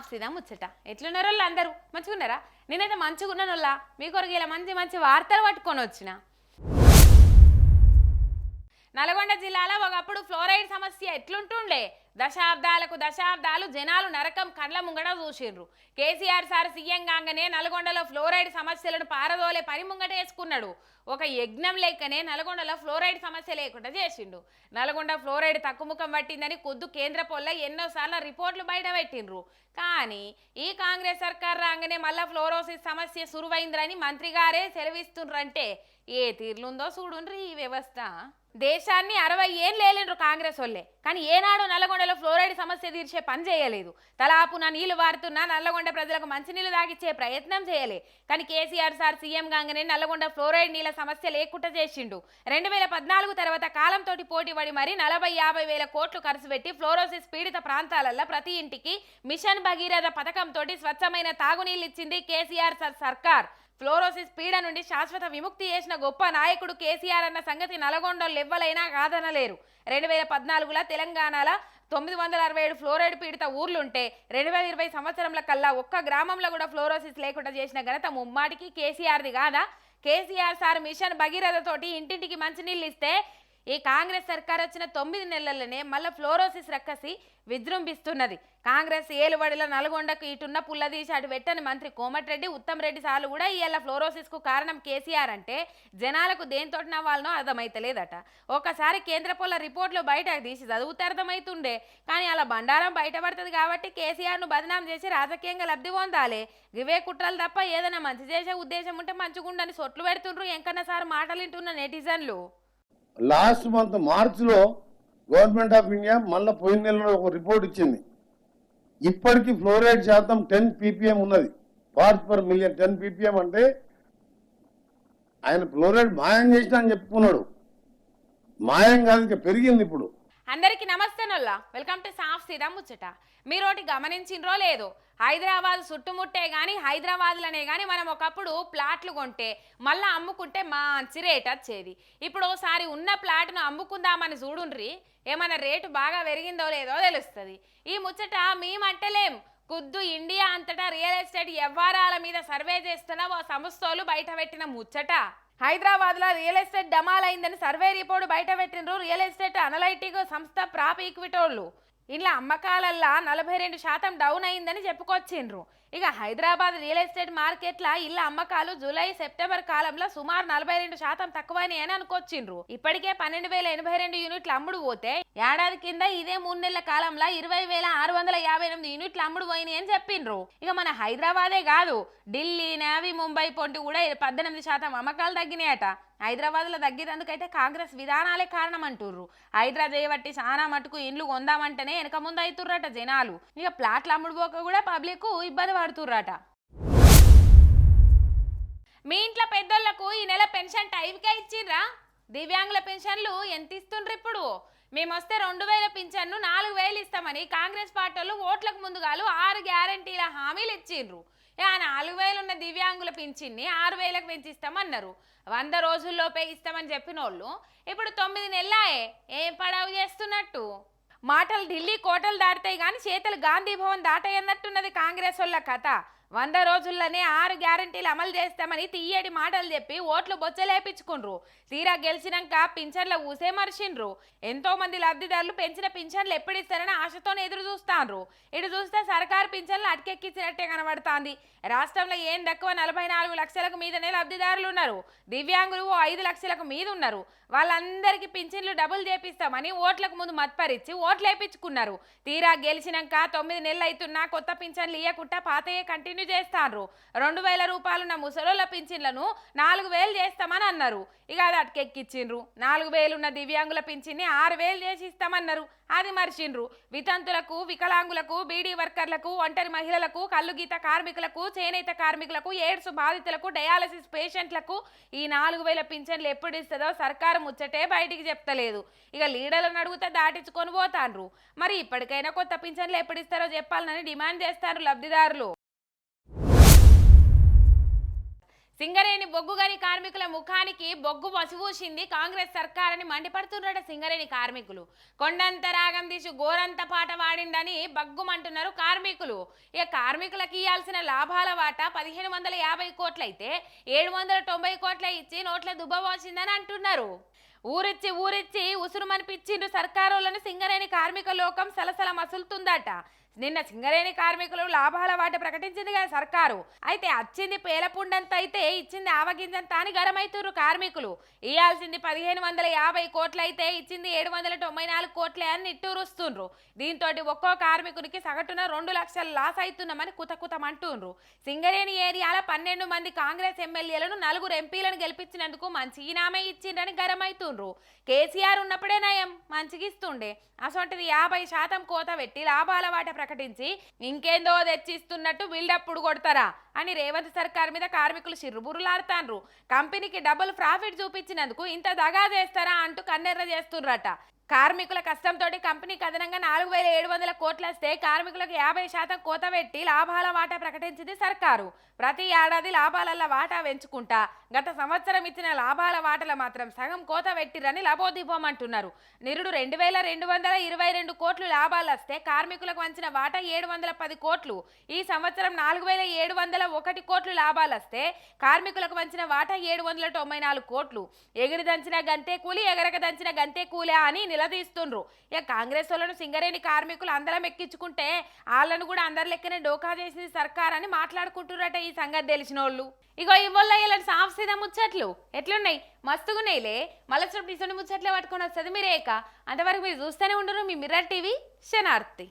సాఫ్సీదా ముచ్చట ఎట్లున్నారో అందరూ మంచిగున్నారా? నేనైతే మంచిగున్నానోళ్ళ మీ కొరకు ఇలా మంచి మంచి వార్తలు పట్టుకొని వచ్చిన. నల్గొండ జిల్లాలో ఒకప్పుడు ఫ్లోరైడ్ సమస్య ఎట్లుంటుండే, దశాబ్దాలు జనాలు నరకం కండ్ల ముంగట చూసిండ్రు. కేసీఆర్ సార్ సీఎం కాగానే నల్గొండలో ఫ్లోరైడ్ సమస్యలను పారదోలే పని ముంగట వేసుకున్నాడు. ఒక యజ్ఞం లేకనే నల్గొండలో ఫ్లోరైడ్ సమస్య లేకుండా చేసిండు. నల్గొండ ఫ్లోరైడ్ తక్కుముఖం పట్టిందని కొద్దు కేంద్ర పొల్ల ఎన్నోసార్లు రిపోర్ట్లు బయట పెట్టిండ్రు. కానీ ఈ కాంగ్రెస్ సర్కార్ రాగానే మళ్ళా ఫ్లోరోసిస్ సమస్య సురువైందని మంత్రి గారే సెలవిస్తుండ్రంటే ఏ తీర్లుందో చూడుండ్రి ఈ వ్యవస్థ. దేశాన్ని 60 ఏళ్ళు ఏలిండ్రు కాంగ్రెస్ వాళ్ళే, కానీ ఏనాడు నల్లగొండలో ఫ్లోరైడ్ సమస్య తీర్చే పని చేయలేదు. తలాపున నీళ్లు వారుతున్నా నల్లగొండ ప్రజలకు మంచినీళ్లు తాగిచ్చే ప్రయత్నం చేయలే. కానీ కేసీఆర్ సార్ సీఎం కాగానే నల్లగొండ ఫ్లోరైడ్ నీళ్ల సమస్య లేకుండా చేసిండు. 2014 తర్వాత కాలంతో పోటీపడి మరి 40-50 వేల కోట్లు ఖర్చు పెట్టి ఫ్లోరోసిస్ పీడిత ప్రాంతాలలో ప్రతి ఇంటికి మిషన్ భగీరథ పథకంతో స్వచ్ఛమైన తాగునీళ్ళు ఇచ్చింది కేసీఆర్ సార్ సర్కార్. ఫ్లోరోసిస్ పీడ నుండి శాశ్వత విముక్తి చేసిన గొప్ప నాయకుడు కేసీఆర్ అన్న సంగతి నల్గొండలో ఎవ్వలైనా కాదనలేరు. 2014లో తెలంగాణలో 967 ఫ్లోరైడ్ పీడిత ఊర్లుంటే 2020 సంవత్సరంల కల్లా ఒక్క గ్రామంలో కూడా ఫ్లోరోసిస్ లేకుండా చేసిన ఘనత ముమ్మాటికి కేసీఆర్ది కాదా? కేసీఆర్ సార్ మిషన్ భగీరథతోటి ఇంటింటికి మంచినీళ్ళు ఇస్తే ఈ కాంగ్రెస్ సర్కార్ వచ్చిన 9 నెలల్లోనే మళ్ళీ ఫ్లోరోసిస్ రక్కసి విజృంభిస్తున్నది. కాంగ్రెస్ ఏలుబడిలో నల్గొండకు ఇటున్న పుల్లదీసి అటు వెట్టని మంత్రి కోమటిరెడ్డి, ఉత్తమ్ రెడ్డి సార్లు కూడా ఇవాళ ఫ్లోరోసిస్కు కారణం కేసీఆర్ అంటే జనాలకు దేంతో నవ్వాలనో అర్థమైతలేదట. ఒకసారి కేంద్ర పొల్ల రిపోర్ట్లు బయటకు తీసి చదివితే అర్థమవుతుండే. కానీ అలా బండారం బయటపడుతుంది కాబట్టి కేసీఆర్ను బదనాం చేసి రాజకీయంగా లబ్ధి పొందాలి. ఇవే కుట్రలు తప్ప ఏదైనా మంచి చేసే ఉద్దేశం ఉంటే మంచిగుండని సొట్లు పెడుతుండ్రు ఎంకన్న సార్ మాటలు వింటున్న నెటిజన్లు. లాస్ట్ మంత్ మార్చిలో గవర్నమెంట్ ఆఫ్ ఇండియా మళ్ళీ పోయిన నెలలో ఒక రిపోర్ట్ ఇచ్చింది. ఇప్పటికీ ఫ్లోరైడ్ శాతం 10 ppm ఉన్నది, పార్ట్స్ పర్ మిలియన్. 10 ppm అంటే ఆయన ఫ్లోరైడ్ మాయం చేసిన అని చెప్పుకున్నాడు. మాయం కాదు, ఇంకా పెరిగింది ఇప్పుడు. అందరికి నమస్తేనోళ్ళ, వెల్కమ్ టు సాఫ్సీదా ముచ్చట. మీరోటి గమనించిండ్రో లేదో, హైదరాబాద్ చుట్టుముట్టే కానీ హైదరాబాద్లోనే కానీ మనం ఒకప్పుడు ప్లాట్లు కొంటే మళ్ళీ అమ్ముకుంటే మంచి రేట్ వచ్చేది. ఇప్పుడు ఒకసారి ఉన్న ప్లాట్ను అమ్ముకుందామని చూడుండ్రి, ఏమైనా రేటు బాగా పెరిగిందో లేదో తెలుస్తుంది. ఈ ముచ్చట మేమంటలేం, ఖుద్దు ఇండియా అంతటా రియల్ ఎస్టేట్ వ్యవహారాల మీద సర్వే చేస్తున్న ఓ సంస్థలు బయట పెట్టిన ముచ్చట. హైదరాబాద్లో రియల్ ఎస్టేట్ డమాల్ అయిందని సర్వే రిపోర్టు బయట పెట్టినరు రియల్ ఎస్టేట్ అనలైటిక్ సంస్థ ప్రాప్ ఈక్విటోళ్ళు. ఇలా అమ్మకాలల్లా 42% డౌన్ అయిందని చెప్పుకొచ్చిండ్రు. ఇక హైదరాబాద్ రియల్ ఎస్టేట్ మార్కెట్ల ఇళ్ళ అమ్మకాలు జూలై సెప్టెంబర్ కాలంలో సుమారు 42% తక్కువని అని అనుకొచ్చిండ్రు. ఇప్పటికే 12,082 యూనిట్లు అమ్ముడు పోతే ఏడాది కింద ఇదే 3 నెలల కాలంలో 20,658 యూనిట్లు అమ్ముడు పోయినాయి అని చెప్పిండ్రు. ఇక మన హైదరాబాదే కాదు, ఢిల్లీ, నావీ, ముంబై పొంటి కూడా 18% అమ్మకాలు తగ్గినాయట. హైదరాబాద్లో తగ్గేందుకైతే కాంగ్రెస్ విధానాలే కారణం అంటుర్రు. హైదరాబాద్ చేయబట్టి చాలా మటుకు ఇండ్లు కొందామంటేనే వెనక ముందు అవుతుర్రట జనాలు. ఇక ప్లాట్లు అమ్ముడుపోక కూడా పబ్లిక్ ఇబ్బంది పడుతుర్రట. మీ ఇంట్లో పెద్దోళ్లకు ఈ నెల పెన్షన్ టైంకే ఇచ్చిండ్రా? దివ్యాంగుల పెన్షన్లు ఎంత ఇస్తుండ్రు? ఇప్పుడు మేము వస్తే 2,000 పింఛన్ను 4,000 ఇస్తామని కాంగ్రెస్ పార్టీ వాళ్ళు ఓట్లకు ముందుగాలు 6 గ్యారంటీల హామీలు ఇచ్చిండ్రు. 4,000 ఉన్న దివ్యాంగుల పింఛన్ని 6,000కు పెంచిస్తామన్నారు. 100 రోజుల్లోపే ఇస్తామని చెప్పిన వాళ్ళు ఇప్పుడు 9 నెలలాయే ఏం పడవ చేస్తున్నట్టు. మాటలు ఢిల్లీ కోటలు దాటుతాయి కానీ చేతులు గాంధీ భవన్ దాటాయన్నట్టున్నది కాంగ్రెస్ వాళ్ళ కథ. 100 రోజుల్లోనే 6 గ్యారంటీలు అమలు చేస్తామని తీయటి మాటలు చెప్పి ఓట్లు బొచ్చలేపించుకుండ్రు. తీరా గెలిచినాక పింఛన్ల ఊసే మర్చిండ్రు. ఎంతో మంది లబ్ధిదారులు పెంచిన పింఛన్లు ఎప్పుడిస్తారని ఆశతోనే ఎదురు చూస్తాండ్రు. ఇటు చూస్తే సర్కారు పింఛన్లు అటకెక్కించినట్టే కనబడుతోంది. రాష్ట్రంలో ఏం తక్కువ 44 లక్షలకు మీదనే లబ్ధిదారులు ఉన్నారు. దివ్యాంగులు 5 లక్షలకు మీద ఉన్నారు. వాళ్ళందరికీ పింఛన్లు డబుల్ చేపిస్తామని ఓట్లకు ముందు మత్పరిచి ఓట్లు వేయించుకున్నారు. తీరా గెలిచినాక 9 నెలలు అవుతున్నా కొత్త పింఛన్లు ఇయ్యకుండా పాతయే కంటిన్యూ చేస్తాండ్రు. 2,000 రూపాయలున్న ముసలోళ్ళ పింఛన్లను 4,000 చేస్తామని అన్నారు. ఇక అది అటకెక్కిచ్చిండ్రు. 4,000 ఉన్న దివ్యాంగుల పింఛన్ని 6,000 చేసి ఇస్తామన్నారు. అది మర్చిండ్రు. వితంతులకు, వికలాంగులకు, బీడీ వర్కర్లకు, ఒంటరి మహిళలకు, కల్లుగీత కార్మికులకు, చేనేత కార్మికులకు, ఎయిడ్స్ బాధితులకు, డయాలసిస్ పేషెంట్లకు ఈ 4,000 పింఛన్లు ఎప్పుడు ఇస్తుందో సర్కారు ముచ్చటే బయటికి చెప్తలేదు. ఇక లీడర్లను అడిగితే దాటించుకొని పోతాండ్రు. మరి ఇప్పటికైనా కొత్త పింఛన్లు ఎప్పుడు ఇస్తారో చెప్పాలని డిమాండ్ చేస్తారు లబ్ధిదారులు. సింగరేణి బొగ్గుగని కార్మికుల ముఖానికి బొగ్గు పసిపూసింది కాంగ్రెస్ సర్కారని మండిపడుతున్నారట సింగరేణి కార్మికులు. కొండంత రాగం తీసి గోరంత పాట వాడిండని బగ్గుమంటున్నారు కార్మికులు. ఇక కార్మికులకు ఇవ్వాల్సిన లాభాల వాటా 1550 కోట్లయితే 790 కోట్ల ఇచ్చి నోట్ల దుబ్బబోసిందని అంటున్నారు. ఊరిచ్చి ఉసురుమనిపించిండ్రు సర్కారోళ్ళను సింగరేణి కార్మిక లోకం సలసల మసులుతుందట. నిన్న సింగరేణి కార్మికులు లాభాల వాట ప్రకటించింది కదా సర్కారు. అయితే వచ్చింది పేలపుండంత అయితే ఇచ్చింది ఆవగింజంత అని గరమైతుర్రు కార్మికులు. ఇయ్యాల్సింది 1550 కోట్లయితే ఇచ్చింది 794 కోట్లే అని నిట్టూరుస్తుండ్రు. దీంతో ఒక్కో కార్మికునికి సగటున 2 లక్షల లాస్ అవుతున్నామని కుతకుతమంటుండ్రు. సింగరేణి ఏరియాల 12 మంది కాంగ్రెస్ ఎమ్మెల్యేలను 4 ఎంపీలను గెలిపించినందుకు మంచి ఇనామే ఇచ్చిండ్రని గరమైతుండ్రు. కేసీఆర్ ఉన్నప్పుడే నయం మంచిగిస్తుండే, అసొంటిది 50% కోత పెట్టి లాభాల వాట ప్రకటించి ఇంకేందో తెచ్చిస్తున్నట్టు బిల్డప్పుడు కొడతారా అని రేవంత్ సర్కార్ మీద కార్మికులు చిర్రుబుర్రులాడుతాండ్రు. కంపెనీకి డబుల్ ప్రాఫిట్ చూపించినందుకు ఇంత దగా చేస్తారా అంటూ కన్నెర్ర చేస్తుర్రట. కార్మికుల కష్టంతో కంపెనీకి అదనంగా 4700 కోట్లు వస్తే కార్మికులకు 50% కోత పెట్టి లాభాల వాటా ప్రకటించింది సర్కారు. ప్రతి ఏడాది లాభాల వాటా పెంచుకుంటా గత సంవత్సరం ఇచ్చిన లాభాల వాటల మాత్రం సగం కోత పెట్టిరని లబోదిబోమంటున్నారు. నిరుడు 2222 కోట్లు లాభాలు వస్తే కార్మికులకు వంచిన వాటా 710 కోట్లు. ఈ సంవత్సరం 4701 కోట్లు లాభాలు వస్తే కార్మికులకు వంచిన వాటా 794 కోట్లు. ఎగిరి దంచిన గంతే కూలి, ఎగరక దంచిన గంతే కూలి అని నిలదీస్తుండ్రు. ఇక కాంగ్రెస్ వాళ్ళను సింగరేణి కార్మికులు అందరం ఎక్కించుకుంటే వాళ్ళను కూడా అందరి లెక్కనే డోకా చేసింది సర్కార్ అని మాట్లాడుకుంటున్నట ఈ సంగతి తెలిసిన వాళ్ళు. ఇగో ఇవ్వల్ల ఇలాంటి సాంస్థిత ముచ్చట్లు ఎట్లున్నాయి, మస్తుగున్నాయిలే. మళ్ళీ ముచ్చట్లే పట్టుకొని వస్తుంది మీరేక. అంతవరకు మీరు చూస్తూనే ఉండరు మీ మిర్రర్ టీవీ శనార్థి.